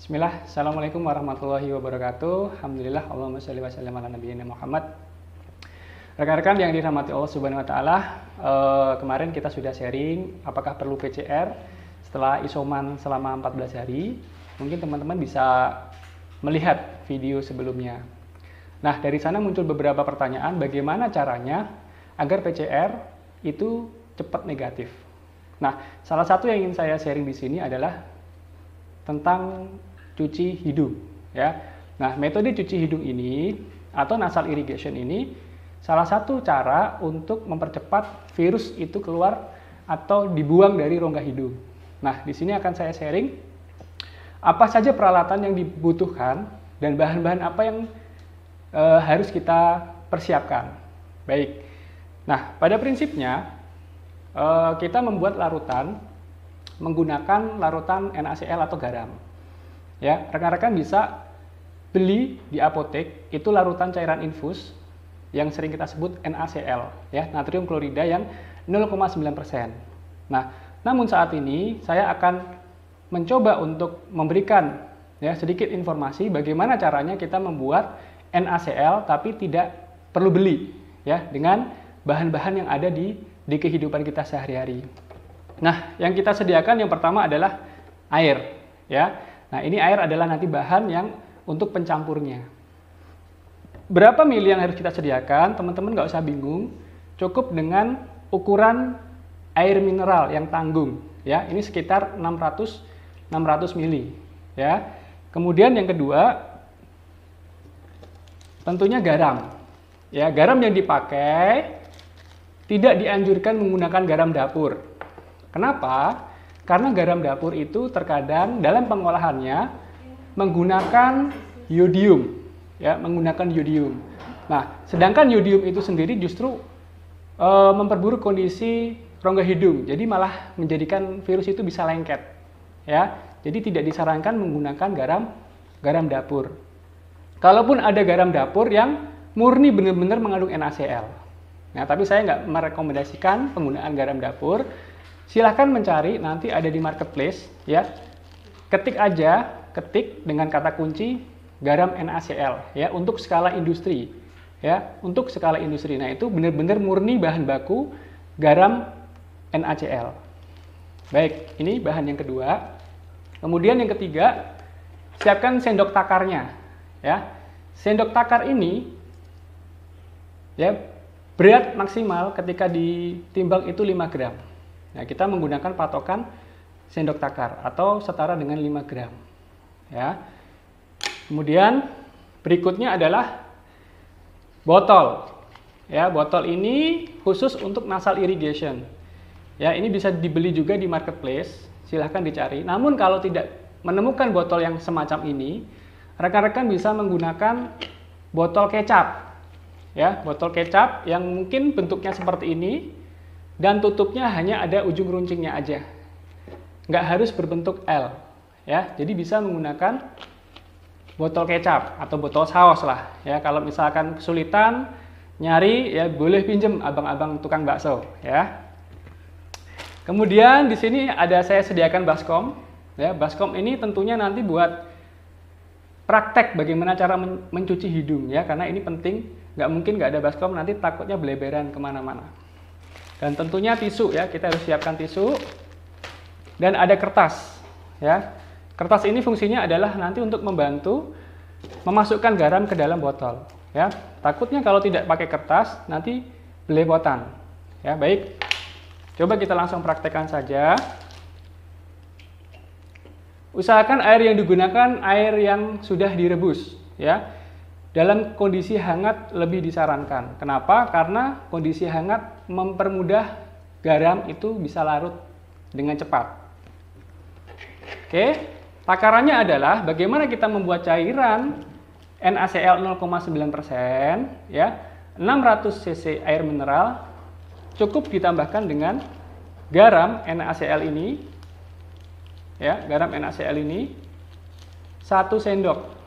Bismillah, Assalamualaikum warahmatullahi wabarakatuh. Alhamdulillah, Allahumma sholli wa sallim ala nabiyina Muhammad. Rekan-rekan yang dirahmati Allah Subhanahu wa taala, kemarin kita sudah sharing apakah perlu PCR setelah isoman selama 14 hari. Mungkin teman-teman bisa melihat video sebelumnya. Nah, dari sana muncul beberapa pertanyaan bagaimana caranya agar PCR itu cepat negatif. Nah, salah satu yang ingin saya sharing di sini adalah tentang cuci hidung, ya. Nah, metode cuci hidung ini atau nasal irrigation ini salah satu cara untuk mempercepat virus itu keluar atau dibuang dari rongga hidung. Nah, di sini akan saya sharing apa saja peralatan yang dibutuhkan dan bahan-bahan apa yang harus kita persiapkan. Baik. Nah, pada prinsipnya kita membuat larutan menggunakan larutan NaCl atau garam. Ya, rekan-rekan bisa beli di apotek itu larutan cairan infus yang sering kita sebut NaCl, ya, natrium klorida yang 0,9%. Nah, namun saat ini saya akan mencoba untuk memberikan ya sedikit informasi bagaimana caranya kita membuat NaCl tapi tidak perlu beli ya dengan bahan-bahan yang ada di kehidupan kita sehari-hari. Nah, yang kita sediakan yang pertama adalah air, ya. Nah, ini air adalah nanti bahan yang untuk pencampurnya. Berapa mili yang harus kita sediakan? Teman-teman nggak usah bingung, cukup dengan ukuran air mineral yang tanggung, ya. Ini sekitar 600 mili, ya. Kemudian yang kedua, tentunya garam. Ya, garam yang dipakai tidak dianjurkan menggunakan garam dapur. Kenapa? Karena garam dapur itu terkadang dalam pengolahannya menggunakan yodium, ya, menggunakan yodium. Nah, sedangkan yodium itu sendiri justru memperburuk kondisi rongga hidung, jadi malah menjadikan virus itu bisa lengket, ya. Jadi tidak disarankan menggunakan garam dapur. Kalaupun ada garam dapur yang murni benar-benar mengandung NaCl. Nah, tapi saya nggak merekomendasikan penggunaan garam dapur. Silahkan mencari, nanti ada di marketplace, ya. Ketik dengan kata kunci garam NaCl, ya, untuk skala industri, ya, untuk skala industri. Nah, itu benar-benar murni bahan baku garam NaCl. Baik, ini bahan yang kedua. Kemudian yang ketiga, siapkan sendok takarnya, ya. Sendok takar ini, ya, berat maksimal ketika ditimbang itu 5 gram. Nah, kita menggunakan patokan sendok takar atau setara dengan 5 gram. Ya. Kemudian berikutnya adalah botol. Ya, botol ini khusus untuk nasal irrigation. Ya, ini bisa dibeli juga di marketplace, silahkan dicari. Namun kalau tidak menemukan botol yang semacam ini, rekan-rekan bisa menggunakan botol kecap. Ya, botol kecap yang mungkin bentuknya seperti ini dan tutupnya hanya ada ujung runcingnya aja. Nggak harus berbentuk L, ya. Jadi bisa menggunakan botol kecap atau botol saus lah, ya. Kalau misalkan kesulitan nyari, ya boleh pinjem abang-abang tukang bakso, ya. Kemudian di sini ada saya sediakan baskom, ya. Baskom ini tentunya nanti buat praktek bagaimana cara mencuci hidung, ya. Karena ini penting, nggak mungkin nggak ada baskom, nanti takutnya beleberan kemana-mana. Dan tentunya tisu, ya, kita harus siapkan tisu. Dan ada kertas, ya. Kertas ini fungsinya adalah nanti untuk membantu memasukkan garam ke dalam botol, ya. Takutnya kalau tidak pakai kertas nanti belepotan, ya. Baik, coba kita langsung praktekkan saja. Usahakan air yang digunakan air yang sudah direbus, ya. Dalam kondisi hangat lebih disarankan. Kenapa? Karena kondisi hangat mempermudah garam itu bisa larut dengan cepat. Oke, takarannya adalah bagaimana kita membuat cairan NaCl 0,9%, ya, 600 cc air mineral cukup ditambahkan dengan garam NaCl ini, ya, garam NaCl ini 1 sendok.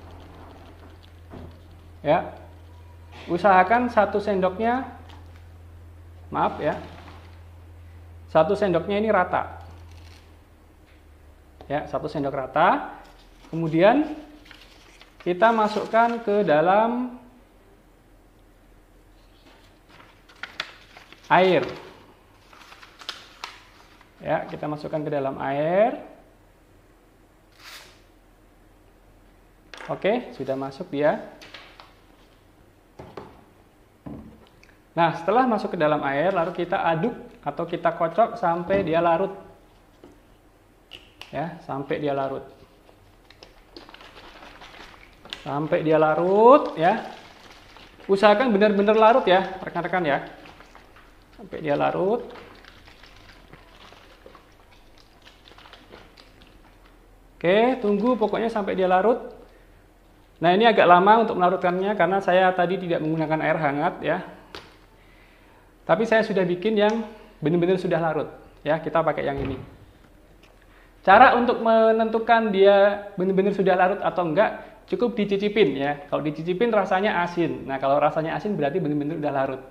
Ya, usahakan 1 sendoknya, maaf ya, 1 sendoknya ini rata. Ya, 1 sendok rata. Kemudian kita masukkan ke dalam air. Ya, kita masukkan ke dalam air. Oke, sudah masuk dia. Nah, setelah masuk ke dalam air, lalu kita aduk atau kita kocok sampai dia larut. Ya, sampai dia larut. Sampai dia larut, ya. Usahakan benar-benar larut ya, rekan-rekan ya. Sampai dia larut. Oke, tunggu pokoknya sampai dia larut. Nah, ini agak lama untuk melarutkannya karena saya tadi tidak menggunakan air hangat ya. Tapi saya sudah bikin yang benar-benar sudah larut. Ya, kita pakai yang ini. Cara untuk menentukan dia benar-benar sudah larut atau enggak, cukup dicicipin ya. Kalau dicicipin rasanya asin. Nah, kalau rasanya asin berarti benar-benar sudah larut.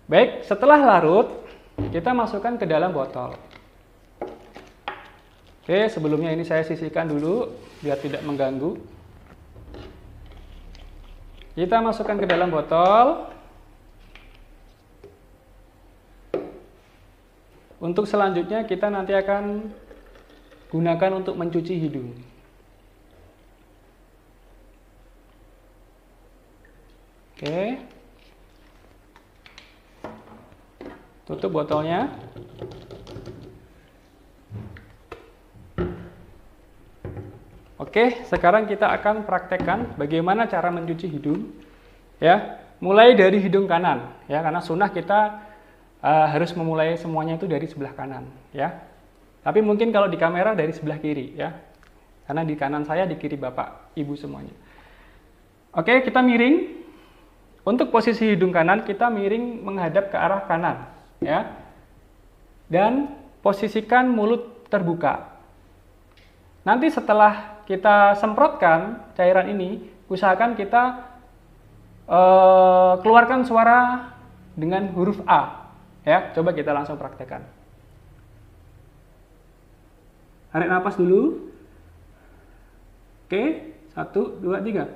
Baik, setelah larut, kita masukkan ke dalam botol. Oke, sebelumnya ini saya sisihkan dulu biar tidak mengganggu. Kita masukkan ke dalam botol. Untuk selanjutnya kita nanti akan gunakan untuk mencuci hidung. Oke. Tutup botolnya. Oke, sekarang kita akan praktekkan bagaimana cara mencuci hidung. Ya, mulai dari hidung kanan ya, karena sunnah kita harus memulai semuanya itu dari sebelah kanan ya. Tapi mungkin kalau di kamera dari sebelah kiri ya. Karena di kanan saya, di kiri Bapak, Ibu semuanya. Oke, kita miring. Untuk posisi hidung kanan kita miring menghadap ke arah kanan ya. Dan posisikan mulut terbuka. Nanti setelah kita semprotkan cairan ini, usahakan kita keluarkan suara dengan huruf A. Ya, coba kita langsung praktekkan. Tarik nafas dulu. Oke, 1, 2, 3.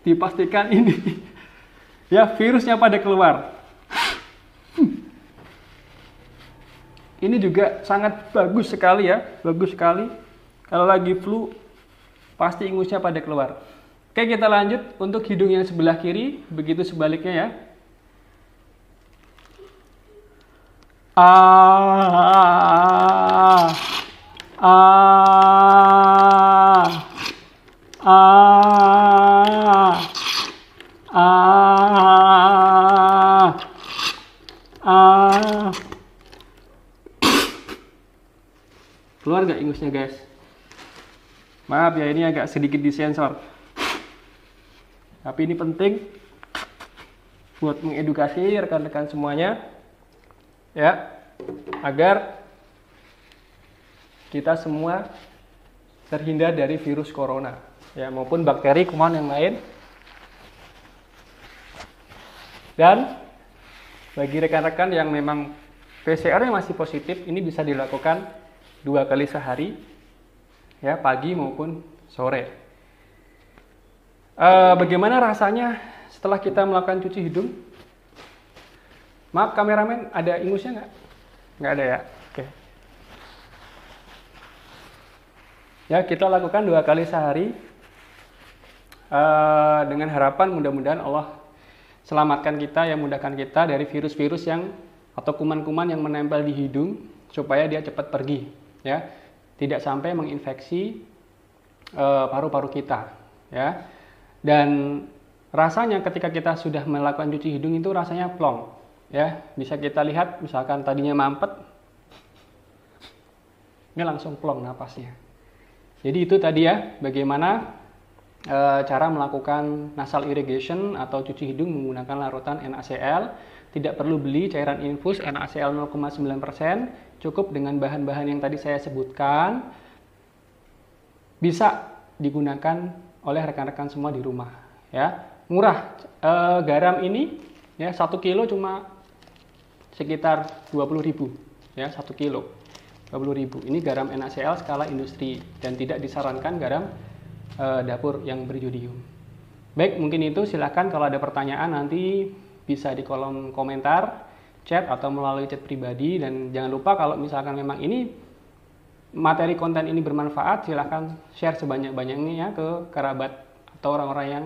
Dipastikan ini ya virusnya pada keluar. Ini juga sangat bagus sekali ya, bagus sekali. Kalau lagi flu pasti ingusnya pada keluar. Oke, kita lanjut untuk hidung yang sebelah kiri, begitu sebaliknya ya. Keluar nggak ingusnya guys? Maaf ya, ini agak sedikit disensor. Tapi ini penting buat mengedukasi rekan-rekan semuanya ya, agar kita semua terhindar dari virus corona ya, maupun bakteri kuman yang lain. Dan bagi rekan-rekan yang memang PCR-nya masih positif, ini bisa dilakukan 2 kali sehari ya, pagi maupun sore. Bagaimana rasanya setelah kita melakukan cuci hidung? Maaf kameramen, ada ingusnya nggak? Nggak ada ya? Oke. Ya, kita lakukan 2 kali sehari dengan harapan mudah-mudahan Allah selamatkan kita, yang mudahkan kita dari virus-virus yang atau kuman-kuman yang menempel di hidung supaya dia cepat pergi ya, tidak sampai menginfeksi paru-paru kita ya. Dan rasanya ketika kita sudah melakukan cuci hidung itu rasanya plong ya, bisa kita lihat misalkan tadinya mampet, ini langsung plong napasnya. Jadi itu tadi ya, bagaimana cara melakukan nasal irrigation atau cuci hidung menggunakan larutan NaCl. Tidak perlu beli cairan infus NaCl 0,9%, cukup dengan bahan-bahan yang tadi saya sebutkan. Bisa digunakan oleh rekan-rekan semua di rumah, ya. Murah. Garam ini ya 1 kilo cuma sekitar 20.000, ya, 1 kilo 20.000. Ini garam NaCl skala industri dan tidak disarankan garam dapur yang beryodium. Baik, mungkin itu. Silahkan kalau ada pertanyaan nanti bisa di kolom komentar, chat atau melalui chat pribadi. Dan jangan lupa kalau misalkan memang ini materi konten ini bermanfaat, silahkan share sebanyak-banyaknya ya ke kerabat atau orang-orang yang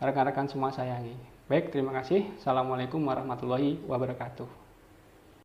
rekan-rekan semua sayangi. Baik, terima kasih. Assalamualaikum warahmatullahi wabarakatuh.